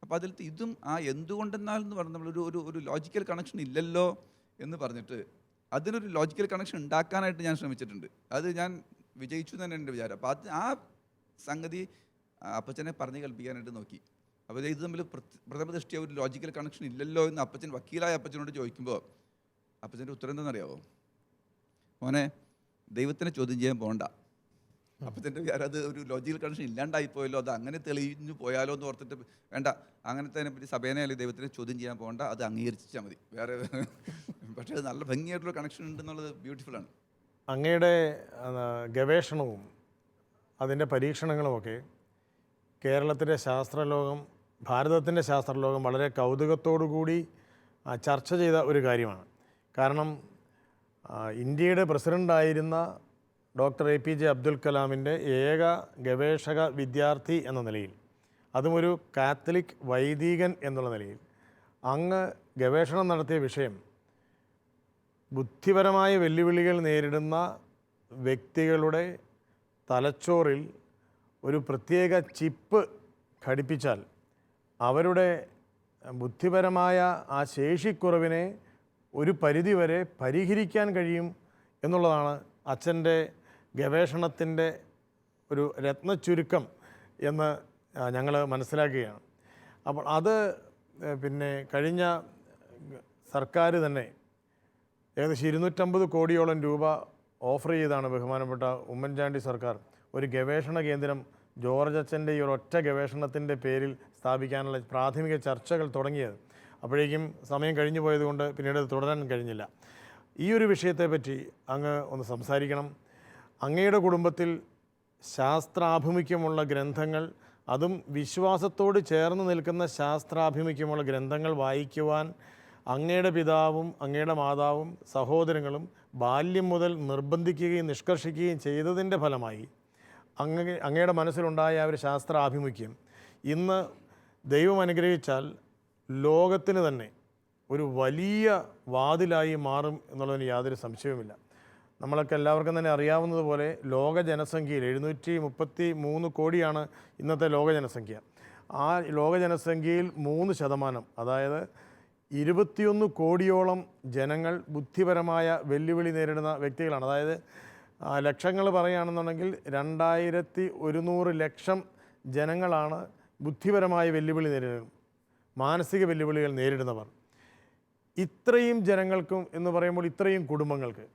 അപ്പോൾ അതിൽ ഇതും ആ എന്തുകൊണ്ടെന്നാൽ എന്ന് പറഞ്ഞാൽ നമ്മളൊരു ലോജിക്കൽ കണക്ഷൻ ഇല്ലല്ലോ എന്ന് പറഞ്ഞിട്ട് അതിനൊരു ലോജിക്കൽ കണക്ഷൻ ഉണ്ടാക്കാനായിട്ട് ഞാൻ ശ്രമിച്ചിട്ടുണ്ട്. അത് ഞാൻ വിജയിച്ചു തന്നെ എൻ്റെ വിചാരം. അപ്പോൾ ആ സംഗതി അപ്പച്ചനെ പറഞ്ഞ് കൽപ്പിക്കാനായിട്ട് നോക്കി. അപ്പോൾ ഇത് തമ്മിൽ പ്രഥമ ദൃഷ്ടിയ ഒരു ലോജിക്കൽ കണക്ഷൻ ഇല്ലല്ലോ എന്ന് അപ്പച്ചൻ വക്കീലായ അപ്പച്ചനോട് ചോദിക്കുമ്പോൾ അപ്പച്ചൻ്റെ ഉത്തരം എന്താണെന്നറിയാമോ? മോനെ, ദൈവത്തിനെ ചോദ്യം ചെയ്യാൻ പോകണ്ട. അപ്പച്ചൻ്റെ വിചാരം അത് ഒരു ലോജിക്കൽ കണക്ഷൻ ഇല്ലാണ്ടായിപ്പോയല്ലോ, അത് അങ്ങനെ തെളിഞ്ഞു പോയാലോ എന്ന് ഓർത്തിട്ട് വേണ്ട, അങ്ങനത്തെ പറ്റി സഭേനെ അല്ലെങ്കിൽ ദൈവത്തിനെ ചോദ്യം ചെയ്യാൻ പോകണ്ട, അത് അംഗീകരിച്ചാൽ മതി. വേറെ പക്ഷേ അത് നല്ല ഭംഗിയായിട്ടുള്ള കണക്ഷൻ ഉണ്ടെന്നുള്ളത് ബ്യൂട്ടിഫുള്ളാണ്. അങ്ങയുടെ ഗവേഷണവും അതിൻ്റെ പരീക്ഷണങ്ങളുമൊക്കെ കേരളത്തിൻ്റെ ശാസ്ത്രലോകം, ഭാരതത്തിൻ്റെ ശാസ്ത്രലോകം വളരെ കൗതുകത്തോടു കൂടി ചർച്ച ചെയ്ത ഒരു കാര്യമാണ്. കാരണം ഇന്ത്യയുടെ പ്രസിഡൻ്റായിരുന്ന ഡോക്ടർ APJ അബ്ദുൽ കലാമിൻ്റെ ഏക ഗവേഷക വിദ്യാർത്ഥി എന്ന നിലയിൽ, അതും ഒരു കാത്തലിക് വൈദികൻ എന്നുള്ള നിലയിൽ അങ്ങ് ഗവേഷണം നടത്തിയ വിഷയം ബുദ്ധിപരമായ വെല്ലുവിളികൾ നേരിടുന്ന വ്യക്തികളുടെ തലച്ചോറിൽ ഒരു പ്രത്യേക ചിപ്പ് ഘടിപ്പിച്ചാൽ അവരുടെ ബുദ്ധിപരമായ ആ ശേഷിക്കുറവിനെ ഒരു പരിധിവരെ പരിഹരിക്കാൻ കഴിയും എന്നുള്ളതാണ് അച്ഛൻ്റെ ഗവേഷണത്തിൻ്റെ ഒരു രത്നച്ചുരുക്കം എന്ന് ഞങ്ങൾ മനസ്സിലാക്കുകയാണ്. അപ്പോൾ അത് പിന്നെ കഴിഞ്ഞ സർക്കാർ തന്നെ ഏകദേശം 250 കോടിയോളം രൂപ ഓഫർ ചെയ്താണ് ബഹുമാനപ്പെട്ട ഉമ്മൻചാണ്ടി സർക്കാർ ഒരു ഗവേഷണ കേന്ദ്രം ജോർജ് അച്ഛൻ്റെ ഈ ഒരൊറ്റ ഗവേഷണത്തിൻ്റെ പേരിൽ സ്ഥാപിക്കാനുള്ള പ്രാഥമിക ചർച്ചകൾ തുടങ്ങിയത്. അപ്പോഴേക്കും സമയം കഴിഞ്ഞു പോയതുകൊണ്ട് പിന്നീട് അത് തുടരാൻ കഴിഞ്ഞില്ല. ഈ ഒരു വിഷയത്തെപ്പറ്റി അങ്ങ് ഒന്ന് സംസാരിക്കണം. അങ്ങയുടെ കുടുംബത്തിൽ ശാസ്ത്രാഭിമുഖ്യമുള്ള ഗ്രന്ഥങ്ങൾ, അതും വിശ്വാസത്തോട് ചേർന്ന് നിൽക്കുന്ന ശാസ്ത്രാഭിമുഖ്യമുള്ള ഗ്രന്ഥങ്ങൾ വായിക്കുവാൻ അങ്ങയുടെ പിതാവും അങ്ങയുടെ മാതാവും സഹോദരങ്ങളും ബാല്യം മുതൽ നിർബന്ധിക്കുകയും നിഷ്കർഷിക്കുകയും ചെയ്തതിൻ്റെ ഫലമായി അങ്ങയുടെ മനസ്സിലുണ്ടായ ആ ഒരു ശാസ്ത്രാഭിമുഖ്യം ഇന്ന് ദൈവം അനുഗ്രഹിച്ചാൽ ലോകത്തിന് തന്നെ ഒരു വലിയ വാതിലായി മാറും എന്നുള്ളതിന് യാതൊരു സംശയവുമില്ല. നമ്മളൊക്കെ എല്ലാവർക്കും തന്നെ അറിയാവുന്നതുപോലെ ലോക ജനസംഖ്യയിൽ 733 കോടിയാണ് ഇന്നത്തെ ലോക ജനസംഖ്യ. ആ ലോക ജനസംഖ്യയിൽ 3%, അതായത് 21 കോടിയോളം ജനങ്ങൾ ബുദ്ധിപരമായ വെല്ലുവിളി നേരിടുന്ന വ്യക്തികളാണ്. അതായത് ലക്ഷങ്ങൾ പറയുകയാണെന്നുണ്ടെങ്കിൽ 2100 ലക്ഷം ജനങ്ങളാണ് ബുദ്ധിപരമായ വെല്ലുവിളി നേരിടുന്നത്, മാനസിക വെല്ലുവിളികൾ നേരിടുന്നവർ. ഇത്രയും ജനങ്ങൾക്കും എന്ന് പറയുമ്പോൾ ഇത്രയും കുടുംബങ്ങൾക്ക്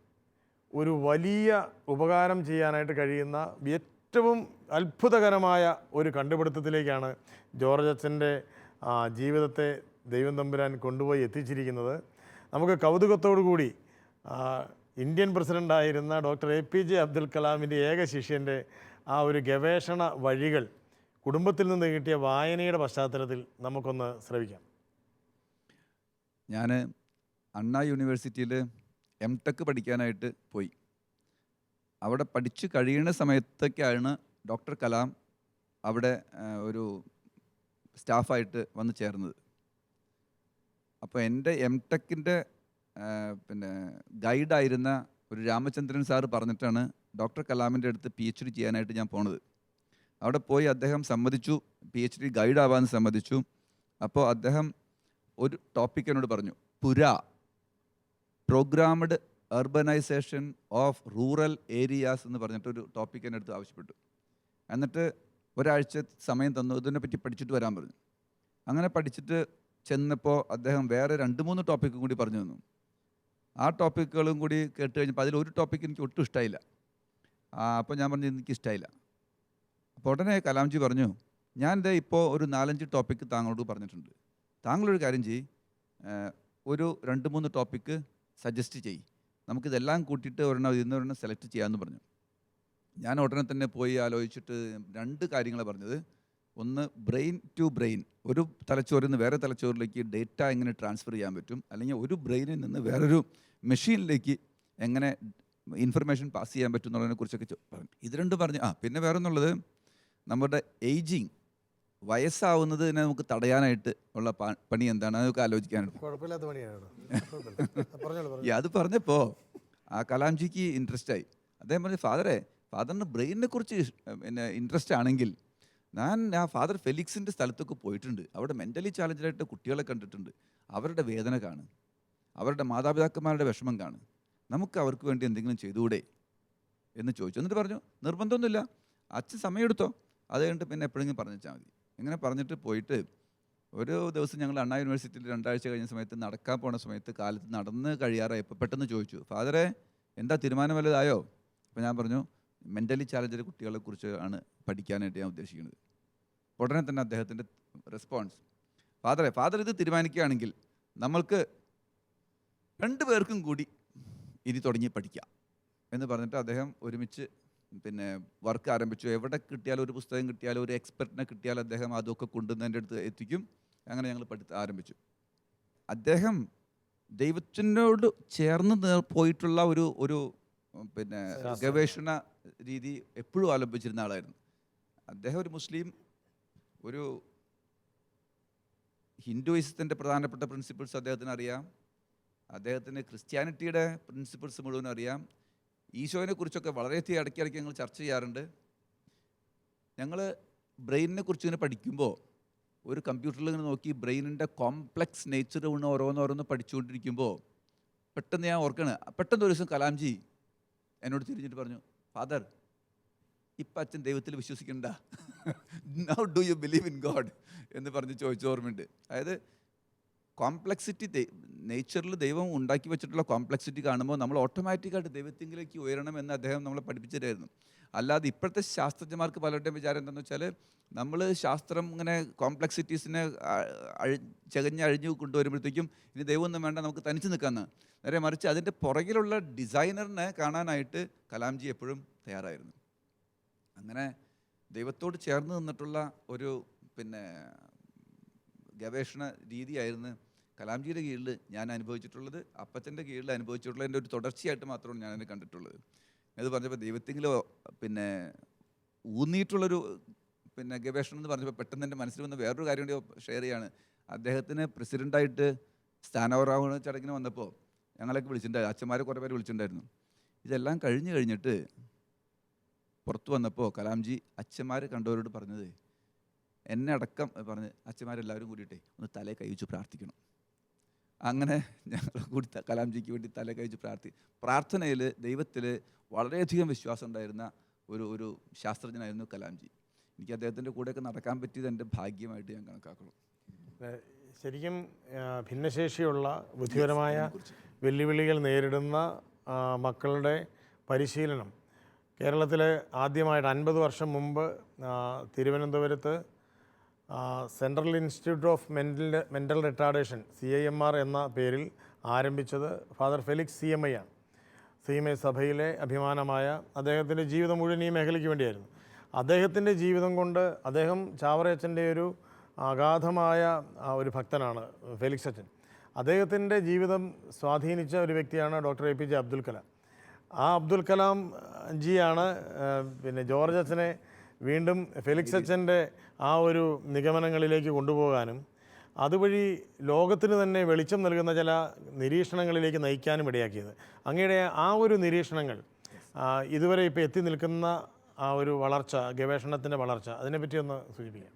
ഒരു വലിയ ഉപകാരം ചെയ്യാനായിട്ട് കഴിയുന്ന ഏറ്റവും അത്ഭുതകരമായ ഒരു കണ്ടുപിടുത്തത്തിലേക്കാണ് ജോർജ് അച്ഛൻ്റെ ജീവിതത്തെ ദൈവം തമ്പുരാൻ കൊണ്ടുപോയി എത്തിച്ചിരിക്കുന്നത്. നമുക്ക് കൗതുകത്തോടു കൂടി ഇന്ത്യൻ പ്രസിഡൻ്റായിരുന്ന ഡോക്ടർ APJ അബ്ദുൽ കലാമിൻ്റെ ഏക ശിഷ്യൻ്റെ ആ ഒരു ഗവേഷണ വഴികൾ കുടുംബത്തിൽ നിന്ന് കിട്ടിയ വായനയുടെ പശ്ചാത്തലത്തിൽ നമുക്കൊന്ന് ശ്രവിക്കാം. ഞാൻ അണ്ണാ യൂണിവേഴ്സിറ്റിയിൽ MTech പഠിക്കാനായിട്ട് പോയി. അവിടെ പഠിച്ച് കഴിയുന്ന സമയത്തൊക്കെയാണ് ഡോക്ടർ കലാം അവിടെ ഒരു സ്റ്റാഫായിട്ട് വന്ന് ചേർന്നത്. അപ്പോൾ എൻ്റെ MTechൻ്റെ പിന്നെ ഗൈഡായിരുന്ന ഒരു രാമചന്ദ്രൻ സാറ് പറഞ്ഞിട്ടാണ് ഡോക്ടർ കലാമിൻ്റെ അടുത്ത് PhD ചെയ്യാനായിട്ട് ഞാൻ പോണത്. അവിടെ പോയി അദ്ദേഹം സമ്മതിച്ചു, PhD ഗൈഡാവാൻ സമ്മതിച്ചു. അപ്പോൾ അദ്ദേഹം ഒരു ടോപ്പിക് എന്നോട് പറഞ്ഞു, programmed urbanisation of rural areas എന്ന് പറഞ്ഞിട്ടൊരു ടോപ്പിക് എൻ്റെ അടുത്ത് ആവശ്യപ്പെട്ടു. എന്നിട്ട് ഒരാഴ്ച സമയം തന്നു, ഇതിനെപ്പറ്റി പഠിച്ചിട്ട് വരാൻ പറഞ്ഞു. അങ്ങനെ പഠിച്ചിട്ട് ചെന്നപ്പോൾ അദ്ദേഹം വേറെ 2-3 ടോപ്പിക്കും കൂടി പറഞ്ഞു തന്നു. ആ ടോപ്പിക്കുകളും കൂടി കേട്ട് കഴിഞ്ഞപ്പോൾ അതിലൊരു ടോപ്പിക്ക് എനിക്ക് ഒട്ടും ഇഷ്ടമായില്ല. അപ്പോൾ ഞാൻ പറഞ്ഞു എനിക്കിഷ്ടമായില്ല. അപ്പോൾ ഉടനെ കലാംജി പറഞ്ഞു, ഞാനിത് ഇപ്പോൾ ഒരു 4-5 ടോപ്പിക്ക് താങ്കളോട് പറഞ്ഞിട്ടുണ്ട്, താങ്കളൊരു കാര്യം ചെയ്യ്, ഒരു 2-3 ടോപ്പിക്ക് സജസ്റ്റ് ചെയ്യ്, നമുക്കിതെല്ലാം കൂട്ടിയിട്ട് ഒരെണ്ണം സെലക്ട് ചെയ്യാമെന്ന് പറഞ്ഞു. ഞാൻ ഉടനെ തന്നെ പോയി ആലോചിച്ചിട്ട് 2 കാര്യങ്ങളാണ് പറഞ്ഞത്. ഒന്ന്, ബ്രെയിൻ ടു ബ്രെയിൻ, ഒരു തലച്ചോറിൽ നിന്ന് വേറെ തലച്ചോറിലേക്ക് ഡേറ്റ എങ്ങനെ ട്രാൻസ്ഫർ ചെയ്യാൻ പറ്റും, അല്ലെങ്കിൽ ഒരു ബ്രെയിനിൽ നിന്ന് വേറൊരു മെഷീനിലേക്ക് എങ്ങനെ ഇൻഫർമേഷൻ പാസ് ചെയ്യാൻ പറ്റും എന്നുള്ളതിനെ കുറിച്ചൊക്കെ പറഞ്ഞു. ഇത് 2 പറഞ്ഞു. പിന്നെ വേറെ ഒന്നുള്ളത്, നമ്മുടെ ഏജിങ്, വയസ്സാവുന്നതിനെ നമുക്ക് തടയാനായിട്ട് ഉള്ള പണി എന്താണ് അതൊക്കെ ആലോചിക്കാനുണ്ട്. അത് പറഞ്ഞപ്പോൾ കലാംജിക്ക് ഇൻട്രസ്റ്റ് ആയി. അദ്ദേഹം പറഞ്ഞു, ഫാദറിന് ബ്രെയിനിനെ കുറിച്ച് ഇൻട്രസ്റ്റ് ആണെങ്കിൽ ഞാൻ ഫാദർ ഫെലിക്സിൻ്റെ സ്ഥലത്തൊക്കെ പോയിട്ടുണ്ട്, അവിടെ മെൻ്റലി ചാലഞ്ചായിട്ട് കുട്ടികളെ കണ്ടിട്ടുണ്ട്, അവരുടെ വേദന കാണും, അവരുടെ മാതാപിതാക്കന്മാരുടെ വിഷമം കാണും, നമുക്ക് അവർക്ക് വേണ്ടി എന്തെങ്കിലും ചെയ്തുകൂടെ എന്ന് ചോദിച്ചു. എന്നിട്ട് പറഞ്ഞു, നിർബന്ധമൊന്നുമില്ല, അച്ഛൻ സമയമെടുത്തോ, അത് കഴിഞ്ഞിട്ട് പിന്നെ എപ്പോഴെങ്കിലും പറഞ്ഞാൽ മതി. ഇങ്ങനെ പറഞ്ഞിട്ട് പോയിട്ട് ഒരു ദിവസം ഞങ്ങൾ അണ്ണാ യൂണിവേഴ്സിറ്റിയിൽ 2 ആഴ്ച കഴിഞ്ഞ സമയത്ത് നടക്കാൻ പോണ സമയത്ത് കാലത്ത് നടന്ന് കഴിയാറായപ്പോൾ പെട്ടെന്ന് ചോദിച്ചു, ഫാദറെ എന്താ തീരുമാനം വല്ലതായോ? അപ്പോൾ ഞാൻ പറഞ്ഞു, മെൻ്റലി ചാലഞ്ചഡ് കുട്ടികളെ കുറിച്ച് ആണ് പഠിക്കാനായിട്ട് ഞാൻ ഉദ്ദേശിക്കുന്നത്. ഉടനെ തന്നെ അദ്ദേഹത്തിൻ്റെ റെസ്പോൺസ്, ഫാദർ ഇത് തീരുമാനിക്കുകയാണെങ്കിൽ നമ്മൾക്ക് 2 പേർക്കും കൂടി ഇനി തുടങ്ങി പഠിക്കാം എന്ന് പറഞ്ഞിട്ട് അദ്ദേഹം ഒരുമിച്ച് പിന്നെ വർക്ക് ആരംഭിച്ചു. എവിടെ കിട്ടിയാലും, ഒരു പുസ്തകം കിട്ടിയാലും, ഒരു എക്സ്പെർട്ടിനെ കിട്ടിയാൽ അദ്ദേഹം അതൊക്കെ കൊണ്ടുവന്ന് എൻ്റെ അടുത്ത് എത്തിക്കും. അങ്ങനെ ഞങ്ങൾ ആരംഭിച്ചു. അദ്ദേഹം ദൈവത്തിനോട് ചേർന്ന് പോയിട്ടുള്ള ഒരു പിന്നെ ഗവേഷണ രീതി എപ്പോഴും ആലംബിച്ചിരുന്ന ആളായിരുന്നു. അദ്ദേഹം ഒരു മുസ്ലിം, ഒരു ഹിന്ദുയിസത്തിൻ്റെ പ്രധാനപ്പെട്ട പ്രിൻസിപ്പിൾസ് അദ്ദേഹത്തിന് അറിയാം, അദ്ദേഹത്തിന് ക്രിസ്ത്യാനിറ്റിയുടെ പ്രിൻസിപ്പിൾസ് മുഴുവൻ അറിയാം, ഈശോയെ കുറിച്ചൊക്കെ വളരെയധികം ഇടയ്ക്കിടയ്ക്ക് ഞങ്ങൾ ചർച്ച ചെയ്യാറുണ്ട്. ഞങ്ങൾ ബ്രെയിനിനെ കുറിച്ച് ഇങ്ങനെ പഠിക്കുമ്പോൾ ഒരു കമ്പ്യൂട്ടറിൽ ഇങ്ങനെ നോക്കി ബ്രെയിനിൻ്റെ കോംപ്ലക്സ് നേച്ചർ ഓരോന്നോരോന്ന് പഠിച്ചുകൊണ്ടിരിക്കുമ്പോൾ പെട്ടെന്ന് ഞാൻ പെട്ടെന്ന് ഒരു ദിവസം കലാംജി എന്നോട് തിരിഞ്ഞിട്ട് പറഞ്ഞു, ഫാദർ, ഇപ്പം അച്ഛൻ ദൈവത്തിൽ വിശ്വസിക്കണ്ട, now do you believe in God എന്ന് പറഞ്ഞ് ചോദിച്ച ഓർമ്മയുണ്ട്. അതായത് കോംപ്ലക്സിറ്റി, നേച്ചറിൽ ദൈവം ഉണ്ടാക്കി വെച്ചിട്ടുള്ള കോംപ്ലക്സിറ്റി കാണുമ്പോൾ നമ്മൾ ഓട്ടോമാറ്റിക്കായിട്ട് ദൈവത്തിങ്കിലേക്ക് ഉയരണമെന്ന് അദ്ദേഹം നമ്മളെ പഠിപ്പിച്ചിട്ടായിരുന്നു. അല്ലാതെ ഇപ്പോഴത്തെ ശാസ്ത്രജ്ഞന്മാർക്ക് പലരുടെയും വിചാരം എന്താണെന്ന് വെച്ചാൽ നമ്മൾ ശാസ്ത്രം ഇങ്ങനെ കോംപ്ലക്സിറ്റീസിനെ അഴിഞ്ഞു കൊണ്ടുവരുമ്പോഴത്തേക്കും ഇനി ദൈവമൊന്നും വേണ്ട, നമുക്ക് തനിച്ച് നിൽക്കാമെന്ന്. നേരെ മറിച്ച് അതിൻ്റെ പുറകിലുള്ള ഡിസൈനറിനെ കാണാനായിട്ട് കലാംജി എപ്പോഴും തയ്യാറായിരുന്നു. അങ്ങനെ ദൈവത്തോട് ചേർന്ന് നിന്നിട്ടുള്ള ഒരു ഗവേഷണ രീതിയായിരുന്നു കലാംജിയുടെ കീഴിൽ ഞാൻ അനുഭവിച്ചിട്ടുള്ളത്. അപ്പച്ചൻ്റെ കീഴിൽ അനുഭവിച്ചിട്ടുള്ളതിൻ്റെ ഒരു തുടർച്ചയായിട്ട് മാത്രമാണ് ഞാനതിനെ കണ്ടിട്ടുള്ളത്. അത് പറഞ്ഞപ്പോൾ ദൈവത്തെങ്കിലും ഊന്നിയിട്ടുള്ളൊരു ഗവേഷണം എന്ന് പറഞ്ഞപ്പോൾ പെട്ടെന്ന് എൻ്റെ മനസ്സിൽ വന്ന വേറൊരു കാര്യം കൂടി ഷെയർ ചെയ്യാണ്. അദ്ദേഹത്തിന് പ്രസിഡൻ്റായിട്ട് സ്ഥാനാരോഹണ ചടങ്ങിന് വന്നപ്പോൾ ഞങ്ങളൊക്കെ വിളിച്ചിട്ടുണ്ടായിരുന്നു, അച്ഛന്മാരെ കുറേ പേര് വിളിച്ചിട്ടുണ്ടായിരുന്നു. ഇതെല്ലാം കഴിഞ്ഞിട്ട് പുറത്ത് വന്നപ്പോൾ കലാംജി അച്ഛന്മാർ കണ്ടവരോട് പറഞ്ഞത്, എന്നെ അടക്കം പറഞ്ഞ് അച്ഛന്മാരെല്ലാവരും കൂടിയിട്ടേ ഒന്ന് തലേ കൈവച്ച് പ്രാർത്ഥിക്കണം. അങ്ങനെ ഞങ്ങൾ കൂടി കലാംജിക്ക് വേണ്ടി തലേ കൈവച്ച് പ്രാർത്ഥനയിൽ ദൈവത്തിൽ വളരെയധികം വിശ്വാസം ഉണ്ടായിരുന്ന ഒരു ശാസ്ത്രജ്ഞനായിരുന്നു കലാംജി. എനിക്ക് അദ്ദേഹത്തിൻ്റെ കൂടെയൊക്കെ നടക്കാൻ പറ്റിയത് എൻ്റെ ഭാഗ്യമായിട്ട് ഞാൻ കണക്കാക്കണം. ശരിക്കും ഭിന്നശേഷിയുള്ള ബുദ്ധിപരമായ വെല്ലുവിളികൾ നേരിടുന്ന മക്കളുടെ പരിശീലനം കേരളത്തിൽ ആദ്യമായിട്ട് 50 വർഷം മുമ്പ് തിരുവനന്തപുരത്ത് central institute of mental retardation CIMR എന്ന പേരിൽ ആരംഭിച്ചത് ഫാദർ ഫെലിക്സ് CMI ആണ്. CMI സഭയിലെ അഭിമാനമായ അദ്ദേഹത്തിൻ്റെ ജീവിതം മുഴുവൻ ഈ മേഖലയ്ക്ക് വേണ്ടിയായിരുന്നു. അദ്ദേഹത്തിൻ്റെ ജീവിതം കൊണ്ട് അദ്ദേഹം ചാവറയച്ചൻ്റെ ഒരു അഗാധമായ ഒരു ഭക്തനാണ് ഫെലിക്സ് അച്ഛൻ. അദ്ദേഹത്തിൻ്റെ ജീവിതം സ്വാധീനിച്ച ഒരു വ്യക്തിയാണ് ഡോക്ടർ APJ അബ്ദുൽ കലാം. ആ അബ്ദുൽ കലാം ജിയാണ് ജോർജ് അച്ഛനെ വീണ്ടും ഫെലിക്സ് അച്ഛൻ്റെ ആ ഒരു നിഗമനങ്ങളിലേക്ക് കൊണ്ടുപോകാനും അതുവഴി ലോകത്തിന് തന്നെ വെളിച്ചം നൽകുന്ന ചില നിരീക്ഷണങ്ങളിലേക്ക് നയിക്കാനും ഇടയാക്കിയത്. അങ്ങയുടെ ആ ഒരു നിരീക്ഷണങ്ങൾ ഇതുവരെ ഇപ്പോൾ എത്തി നിൽക്കുന്ന ആ ഒരു വളർച്ച, ഗവേഷണത്തിൻ്റെ വളർച്ച, അതിനെപ്പറ്റി ഒന്ന് സൂചിപ്പിക്കാം.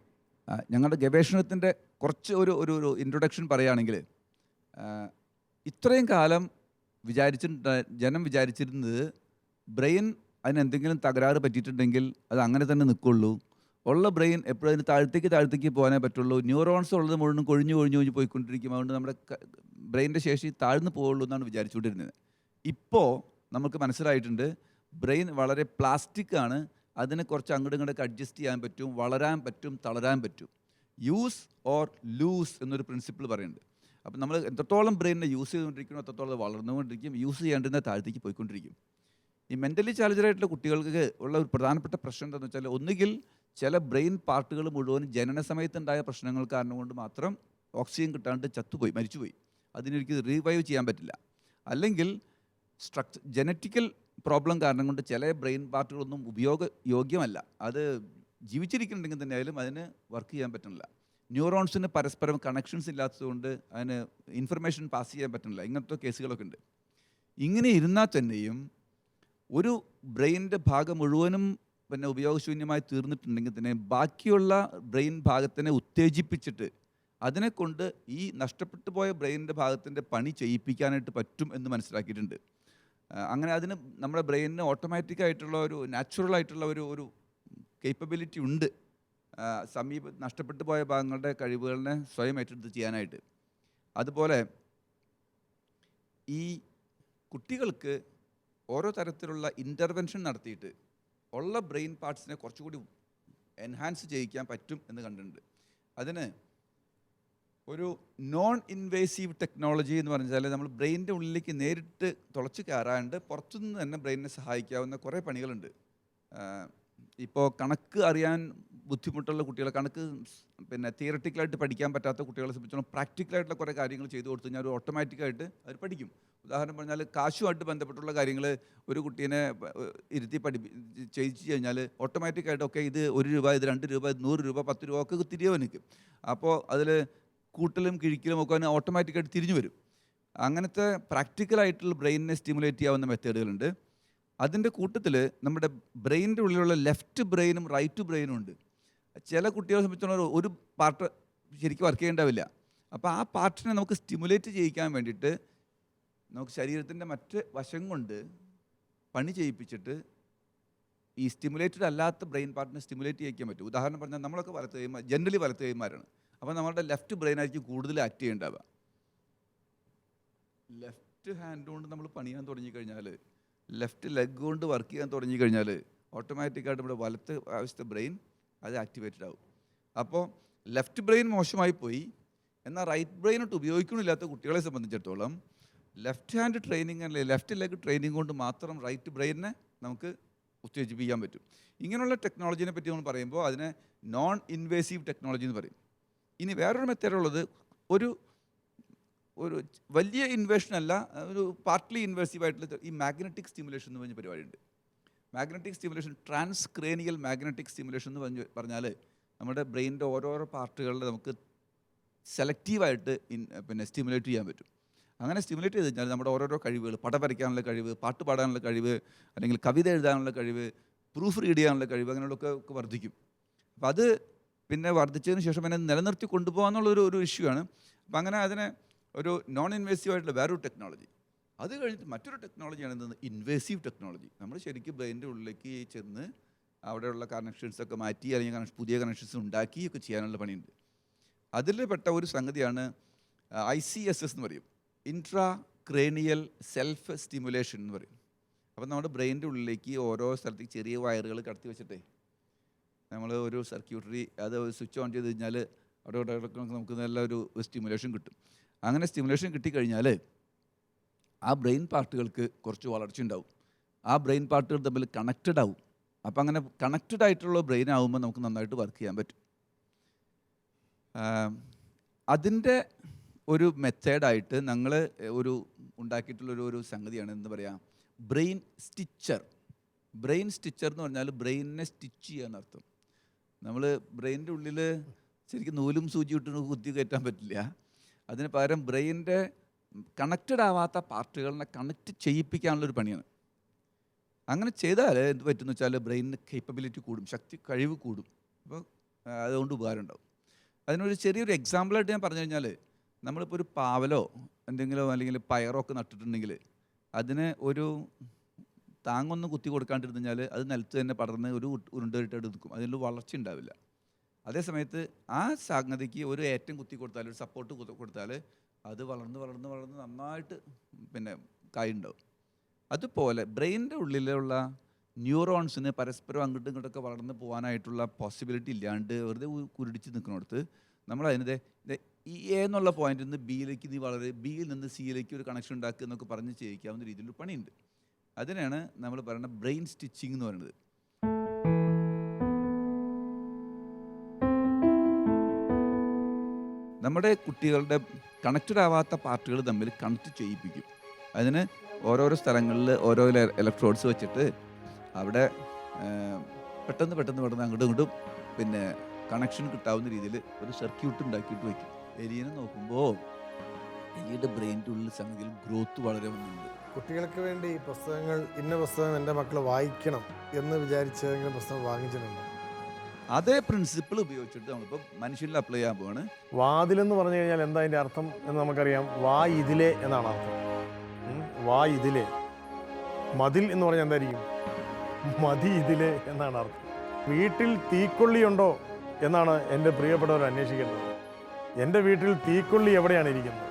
ഞങ്ങളുടെ ഗവേഷണത്തിൻ്റെ കുറച്ച് ഒരു ഇൻട്രൊഡക്ഷൻ പറയുകയാണെങ്കിൽ, ഇത്രയും കാലം ജനം വിചാരിച്ചിരുന്നത് ബ്രെയിൻ അതിനെന്തെങ്കിലും തകരാറ് പറ്റിയിട്ടുണ്ടെങ്കിൽ അത് അങ്ങനെ തന്നെ നിൽക്കുള്ളൂ, ഉള്ള ബ്രെയിൻ എപ്പോഴും അതിന് താഴത്തേക്ക് പോകാനേ പറ്റുള്ളൂ, ന്യൂറോൺസ് ഉള്ളത് മുഴുവൻ കൊഴിഞ്ഞു പോയിക്കൊണ്ടിരിക്കും, അതുകൊണ്ട് നമ്മുടെ ബ്രെയിനിൻ്റെ ശേഷി താഴ്ന്നു പോവുള്ളൂ എന്നാണ് വിചാരിച്ചുകൊണ്ടിരുന്നത്. ഇപ്പോൾ നമുക്ക് മനസ്സിലായിട്ടുണ്ട് ബ്രെയിൻ വളരെ പ്ലാസ്റ്റിക് ആണ്, അതിനെ കുറച്ച് അങ്ങോട്ടൊക്കെ അഡ്ജസ്റ്റ് ചെയ്യാൻ പറ്റും, വളരാൻ പറ്റും, തളരാൻ പറ്റും. യൂസ് ഓർ ലൂസ് എന്നൊരു പ്രിൻസിപ്പിൾ പറയുന്നുണ്ട്. അപ്പം നമ്മൾ എത്രത്തോളം ബ്രെയിനിനെ യൂസ് ചെയ്തുകൊണ്ടിരിക്കണോ അത്രത്തോളം വളർന്നുകൊണ്ടിരിക്കും, യൂസ് ചെയ്യേണ്ടുന്ന താഴത്തേക്ക് പോയിക്കൊണ്ടിരിക്കും. ഈ മെൻ്റലി ചാലഞ്ചറായിട്ടുള്ള കുട്ടികൾക്ക് ഉള്ള ഒരു പ്രധാനപ്പെട്ട പ്രശ്നം എന്താണെന്ന് വെച്ചാൽ, ഒന്നുകിൽ ചില ബ്രെയിൻ പാർട്ടുകൾ മുഴുവൻ ജനന സമയത്തുണ്ടായ പ്രശ്നങ്ങൾ കാരണം കൊണ്ട് മാത്രം ഓക്സിജൻ കിട്ടാണ്ട് മരിച്ചുപോയി, അതിനൊരിക്കലും റീവൈവ് ചെയ്യാൻ പറ്റില്ല. അല്ലെങ്കിൽ ജനറ്റിക്കൽ പ്രോബ്ലം കാരണം കൊണ്ട് ചില ബ്രെയിൻ പാർട്ടുകളൊന്നും ഉപയോഗയോഗ്യമല്ല, അത് ജീവിച്ചിരിക്കുന്നുണ്ടെങ്കിൽ തന്നെ ആയാലും അതിന് വർക്ക് ചെയ്യാൻ പറ്റുന്നില്ല. ന്യൂറോൺസിന് പരസ്പരം കണക്ഷൻസ് ഇല്ലാത്തതുകൊണ്ട് അതിന് ഇൻഫർമേഷൻ പാസ് ചെയ്യാൻ പറ്റുന്നില്ല. ഇങ്ങനത്തെ കേസുകളൊക്കെ ഉണ്ട്. ഇങ്ങനെ ഇരുന്നാൽ തന്നെയും ഒരു ബ്രെയിനിൻ്റെ ഭാഗം മുഴുവനും ഉപയോഗശൂന്യമായി തീർന്നിട്ടുണ്ടെങ്കിൽ തന്നെ ബാക്കിയുള്ള ബ്രെയിൻ ഭാഗത്തിനെ ഉത്തേജിപ്പിച്ചിട്ട് അതിനെക്കൊണ്ട് ഈ നഷ്ടപ്പെട്ടു പോയ ബ്രെയിനിൻ്റെ ഭാഗത്തിൻ്റെ പണി ചെയ്യിപ്പിക്കാനായിട്ട് പറ്റും എന്ന് മനസ്സിലാക്കിയിട്ടുണ്ട്. അങ്ങനെ അതിന് നമ്മുടെ ബ്രെയിനിന് ഓട്ടോമാറ്റിക്കായിട്ടുള്ള ഒരു നാച്ചുറലായിട്ടുള്ള ഒരു കേപ്പബിലിറ്റി ഉണ്ട്, നഷ്ടപ്പെട്ടു പോയ ഭാഗങ്ങളുടെ കഴിവുകളെ സ്വയം ഏറ്റെടുത്ത് ചെയ്യാനായിട്ട്. അതുപോലെ ഈ കുട്ടികൾക്ക് ഓരോ തരത്തിലുള്ള ഇൻ്റർവെൻഷൻ നടത്തിയിട്ട് ഉള്ള ബ്രെയിൻ പാർട്സിനെ കുറച്ചുകൂടി എൻഹാൻസ് ചെയ്യിക്കാൻ പറ്റും എന്ന് കണ്ടിട്ടുണ്ട്. അതിന് ഒരു നോൺ ഇൻവേസീവ് ടെക്നോളജി എന്ന് പറഞ്ഞാൽ നമ്മൾ ബ്രെയിനിൻ്റെ ഉള്ളിലേക്ക് നേരിട്ട് തുളച്ച് കയറാണ്ട് പുറത്തുനിന്ന് തന്നെ ബ്രെയിനിനെ സഹായിക്കാവുന്ന കുറേ പണികളുണ്ട്. ഇപ്പോൾ കണക്ക് അറിയാൻ ബുദ്ധിമുട്ടുള്ള കുട്ടികളെ, കണക്ക് തിയററ്റിക്കലായിട്ട് പഠിക്കാൻ പറ്റാത്ത കുട്ടികളെ സംബന്ധിച്ചോളം പ്രാക്ടിക്കലായിട്ടുള്ള കുറേ കാര്യങ്ങൾ ചെയ്തു കൊടുത്തു കഴിഞ്ഞാൽ അവർ ഓട്ടോമാറ്റിക്കായിട്ട് അവർ പഠിക്കും. ഉദാഹരണം പറഞ്ഞാൽ കാശുമായിട്ട് ബന്ധപ്പെട്ടുള്ള കാര്യങ്ങൾ ഒരു കുട്ടീനെ ഇരുത്തി ചെയ്യിച്ചു കഴിഞ്ഞാൽ ഓട്ടോമാറ്റിക്കായിട്ട് ഒക്കെ ഇത് 1 രൂപ, ഇത് 2 രൂപ, ഇത് 100 രൂപ, 10 രൂപ ഒക്കെ തിരികെ നിൽക്കും. അപ്പോൾ അതിൽ കൂട്ടലും കിഴിക്കലും ഒക്കെ ഓട്ടോമാറ്റിക്കായിട്ട് തിരിഞ്ഞു വരും. അങ്ങനത്തെ പ്രാക്ടിക്കലായിട്ടുള്ള ബ്രെയിനിനെ സ്റ്റിമുലേറ്റ് ചെയ്യാവുന്ന മെത്തേഡുകളുണ്ട്. അതിൻ്റെ കൂട്ടത്തിൽ നമ്മുടെ ബ്രെയിനിൻ്റെ ഉള്ളിലുള്ള ലെഫ്റ്റ് ബ്രെയിനും റൈറ്റ് ബ്രെയിനും ഉണ്ട്. ചില കുട്ടികളെ സംബന്ധിച്ചിടത്തോളം ഒരു പാർട്ട് ശരിക്കും വർക്ക് ചെയ്യേണ്ടാവില്ല. അപ്പോൾ ആ പാർട്ടിനെ നമുക്ക് സ്റ്റിമുലേറ്റ് ചെയ്യിക്കാൻ വേണ്ടിയിട്ട് നമുക്ക് ശരീരത്തിൻ്റെ മറ്റ് വശം കൊണ്ട് പണി ചെയ്യിപ്പിച്ചിട്ട് ഈ സ്റ്റിമുലേറ്റഡ് അല്ലാത്ത ബ്രെയിൻ പാർട്ടിനെ സ്റ്റിമുലേറ്റ് ചെയ്യിക്കാൻ പറ്റും. ഉദാഹരണം പറഞ്ഞാൽ നമ്മളൊക്കെ വലത്ത് കൈമാർ, ജനറലി വലത്ത് കൈമാരാണ്. അപ്പോൾ നമ്മുടെ ലെഫ്റ്റ് ബ്രെയിൻ ആയിരിക്കും കൂടുതൽ ആക്ട് ചെയ്യേണ്ടാവുക. ലെഫ്റ്റ് ഹാൻഡ് കൊണ്ട് നമ്മൾ പണിയാൻ തുടങ്ങിക്കഴിഞ്ഞാൽ, ലെഫ്റ്റ് ലെഗ് കൊണ്ട് വർക്ക് ചെയ്യാൻ തുടങ്ങിക്കഴിഞ്ഞാൽ ഓട്ടോമാറ്റിക്കായിട്ട് നമ്മുടെ വലത്ത് ആവശ്യത്തെ ബ്രെയിൻ അത് ആക്ടിവേറ്റഡ് ആവും. അപ്പോൾ ലെഫ്റ്റ് ബ്രെയിൻ മോശമായി പോയി, എന്നാൽ റൈറ്റ് ബ്രെയിനോട്ട് ഉപയോഗിക്കണില്ലാത്ത കുട്ടികളെ സംബന്ധിച്ചിടത്തോളം ലെഫ്റ്റ് ഹാൻഡ് ട്രെയിനിങ് അല്ലെ ലെഫ്റ്റ് ലെഗ് ട്രെയിനിങ് കൊണ്ട് മാത്രം റൈറ്റ് ബ്രെയിനിനെ നമുക്ക് ഉത്തേജിപ്പിക്കാൻ പറ്റും. ഇങ്ങനെയുള്ള ടെക്നോളജീനെ പറ്റി നമ്മൾ പറയുമ്പോൾ അതിനെ നോൺ ഇൻവേസീവ് ടെക്നോളജി എന്ന് പറയും. ഇനി വേറൊരു മെത്തേഡുള്ളത് ഒരു ഒരു വലിയ ഇൻവേഷൻ അല്ല, ഒരു പാർട്ട്ലി ഇൻവേസീവ് ആയിട്ടുള്ള ഈ മാഗ്നറ്റിക് സ്റ്റിമുലേഷൻ എന്ന് പറഞ്ഞ പരിപാടിയുണ്ട്. മാഗ്നറ്റിക് സ്റ്റിമുലേഷൻ, ട്രാൻസ്ക്രേനിയൽ മാഗ്നറ്റിക് സ്റ്റിമുലേഷൻ എന്ന് പറഞ്ഞാൽ നമ്മുടെ ബ്രെയിനിൻ്റെ ഓരോരോ പാർട്ടുകളിൽ നമുക്ക് സെലക്റ്റീവായിട്ട് പിന്നെ സ്റ്റിമുലേറ്റ് ചെയ്യാൻ പറ്റും. അങ്ങനെ സ്റ്റിമുലേറ്റ് ചെയ്ത് കഴിഞ്ഞാൽ നമ്മുടെ ഓരോരോ കഴിവുകൾ, പടം വരയ്ക്കാനുള്ള കഴിവ്, പാട്ട് പാടാനുള്ള കഴിവ്, അല്ലെങ്കിൽ കവിത എഴുതാനുള്ള കഴിവ്, പ്രൂഫ് റീഡ് ചെയ്യാനുള്ള കഴിവ്, അങ്ങനെയുള്ളതൊക്കെ വർദ്ധിക്കും. അപ്പം അത് പിന്നെ വർദ്ധിച്ചതിന് ശേഷം അതിനെ നിലനിർത്തി കൊണ്ടുപോകാന്നുള്ളൊരു ഇഷ്യൂ ആണ്. അപ്പം അങ്ങനെ അതിനെ ഒരു നോൺ ഇൻവേസീവ് ആയിട്ടുള്ള വേറൊരു ടെക്നോളജി. അത് കഴിഞ്ഞിട്ട് മറ്റൊരു ടെക്നോളജിയാണ് എന്തെന്ന്, ഇൻവേസീവ് ടെക്നോളജി. നമ്മൾ ശരിക്കും ബ്രെയിനിൻ്റെ ഉള്ളിലേക്ക് ചെന്ന് അവിടെയുള്ള കണക്ഷൻസൊക്കെ മാറ്റി, അല്ലെങ്കിൽ പുതിയ കണക്ഷൻസ് ഉണ്ടാക്കി ഒക്കെ ചെയ്യാനുള്ള പണിയുണ്ട്. അതിൽ പെട്ട ഒരു സംഗതിയാണ് ICSS എന്ന് പറയും, ഇൻട്രാ ക്രേനിയൽ സെൽഫ് സ്റ്റിമുലേഷൻ എന്ന് പറയും. അപ്പം നമ്മുടെ ബ്രെയിനിൻ്റെ ഉള്ളിലേക്ക് ഓരോ സ്ഥലത്തേക്ക് ചെറിയ വയറുകൾ കടത്തി വെച്ചിട്ടേ നമ്മൾ ഒരു സർക്യൂട്ടറി അത് സ്വിച്ച് ഓൺ ചെയ്ത് കഴിഞ്ഞാൽ അവിടെ നമുക്ക് നല്ല ഒരു സ്റ്റിമുലേഷൻ കിട്ടും. അങ്ങനെ സ്റ്റിമുലേഷൻ കിട്ടിക്കഴിഞ്ഞാൽ ആ ബ്രെയിൻ പാർട്ടുകൾക്ക് കുറച്ച് വളർച്ച ഉണ്ടാവും. ആ ബ്രെയിൻ പാർട്ടുകൾ തമ്മിൽ കണക്റ്റഡ് ആവും. അപ്പം അങ്ങനെ കണക്റ്റഡ് ആയിട്ടുള്ള ബ്രെയിൻ ആകുമ്പോൾ നമുക്ക് നന്നായിട്ട് വർക്ക് ചെയ്യാൻ പറ്റും. അതിൻ്റെ ഒരു മെത്തേഡായിട്ട് ഞങ്ങൾ ഒരു ഉണ്ടാക്കിയിട്ടുള്ളൊരു സംഗതിയാണ് എന്താ പറയുക, ബ്രെയിൻ സ്റ്റിച്ചർ. ബ്രെയിൻ സ്റ്റിച്ചർ എന്ന് പറഞ്ഞാൽ ബ്രെയിനിനെ സ്റ്റിച്ച് ചെയ്യുക എന്നർത്ഥം. നമ്മൾ ബ്രെയിനിൻ്റെ ഉള്ളിൽ ശരിക്കും നൂലും സൂചി ഇട്ട് കുത്തി കയറ്റാൻ പറ്റില്ല. അതിന് പകരം ബ്രെയിനിൻ്റെ കണക്റ്റഡ് ആവാത്ത പാർട്ടുകളിനെ കണക്റ്റ് ചെയ്യിപ്പിക്കാനുള്ളൊരു പണിയാണ്. അങ്ങനെ ചെയ്താൽ എന്ത് പറ്റുമെന്ന് വെച്ചാൽ ബ്രെയിനിന് കേപ്പബിലിറ്റി കൂടും, കഴിവ് കൂടും. അപ്പോൾ അതുകൊണ്ട് ഉപകാരം ഉണ്ടാവും. അതിനൊരു ചെറിയൊരു എക്സാമ്പിളായിട്ട് ഞാൻ പറഞ്ഞു കഴിഞ്ഞാൽ, നമ്മളിപ്പോൾ ഒരു പാവലോ എന്തെങ്കിലോ അല്ലെങ്കിൽ പയറോ ഒക്കെ നട്ടിട്ടുണ്ടെങ്കിൽ അതിന് ഒരു താങ്ങൊന്നും കുത്തി കൊടുക്കാണ്ടിരുന്നു കഴിഞ്ഞാൽ അത് നിലത്ത് തന്നെ പടർന്ന് ഒരു ഉരുണ്ടിട്ട് നിൽക്കും, അതിൽ വളർച്ച ഉണ്ടാവില്ല. അതേ സമയത്ത് ആ സംഗതിക്ക് ഒരു ഏറ്റം കുത്തി കൊടുത്താൽ, ഒരു സപ്പോർട്ട് കൊടുത്താൽ അത് വളർന്ന് വളർന്ന് വളർന്ന് നന്നായിട്ട് പിന്നെ കായുണ്ടാവും. അതുപോലെ ബ്രെയിനിൻ്റെ ഉള്ളിലുള്ള ന്യൂറോൺസിന് പരസ്പരം അങ്ങോട്ടും ഇങ്ങോട്ടൊക്കെ വളർന്ന് പോകാനായിട്ടുള്ള പോസിബിലിറ്റി ഇല്ലാണ്ട് വെറുതെ കുരുടിച്ച് നിൽക്കുന്നിടത്ത് നമ്മൾ അതിൻ്റെ ഈ എ എന്നുള്ള പോയിന്റിൽ നിന്ന് ബിയിലേക്ക് നീ വളരെ, ബിയിൽ നിന്ന് സിയിലേക്ക് ഒരു കണക്ഷൻ ഉണ്ടാക്കുക എന്നൊക്കെ പറഞ്ഞ് ചെയ്യിക്കാവുന്ന രീതിയിലൊരു പണിയുണ്ട്. അതിനാണ് നമ്മൾ പറയുന്നത് ബ്രെയിൻ സ്റ്റിച്ചിങ് എന്ന് പറയുന്നത്. നമ്മുടെ കുട്ടികളുടെ കണക്റ്റഡ് ആവാത്ത പാർട്ടുകൾ തമ്മിൽ കണക്റ്റ് ചെയ്യിപ്പിക്കും. അതിന് ഓരോരോ സ്ഥലങ്ങളിൽ ഓരോ ഇലക്ട്രോഡ്സ് വെച്ചിട്ട് അവിടെ പെട്ടെന്ന് അങ്ങോട്ടും ഇങ്ങോട്ടും പിന്നെ കണക്ഷൻ കിട്ടാവുന്ന രീതിയിൽ ഒരു സർക്യൂട്ട് ഉണ്ടാക്കിയിട്ട് വയ്ക്കും. എലിയെ നോക്കുമ്പോൾ എലിയുടെ ബ്രെയിനിൻ്റെ ഉള്ളിൽ സംഗതിയിൽ ഗ്രോത്ത് വളരെ വന്നിട്ടുണ്ട്. കുട്ടികൾക്ക് വേണ്ടി പുസ്തകങ്ങൾ, ഇന്ന പുസ്തകം എൻ്റെ മക്കൾ വായിക്കണം എന്ന് വിചാരിച്ച് ഏതെങ്കിലും പുസ്തകം വാങ്ങിച്ചിട്ടുണ്ടോ? അതേ പ്രിൻസിപ്പിൾ ഉപയോഗിച്ചിട്ട് നമ്മളിപ്പോൾ മനുഷ്യനിൽ അപ്ലൈ ചെയ്യാൻ പോവാണ്. വാതിലെന്ന് പറഞ്ഞു കഴിഞ്ഞാൽ എന്താ അതിൻ്റെ അർത്ഥം എന്ന് നമുക്കറിയാം. വാ ഇതിലെ എന്നാണ് അർത്ഥം. വാ ഇതിലെ. മതിൽ എന്ന് പറഞ്ഞാൽ എന്തായിരിക്കും? മതി ഇതിലെ എന്നാണ് അർത്ഥം. വീട്ടിൽ തീക്കൊള്ളിയുണ്ടോ എന്നാണ് എൻ്റെ പ്രിയപ്പെട്ടവർ അന്വേഷിക്കുന്നത്. എൻ്റെ വീട്ടിൽ തീക്കൊള്ളി എവിടെയാണ് ഇരിക്കുന്നത്?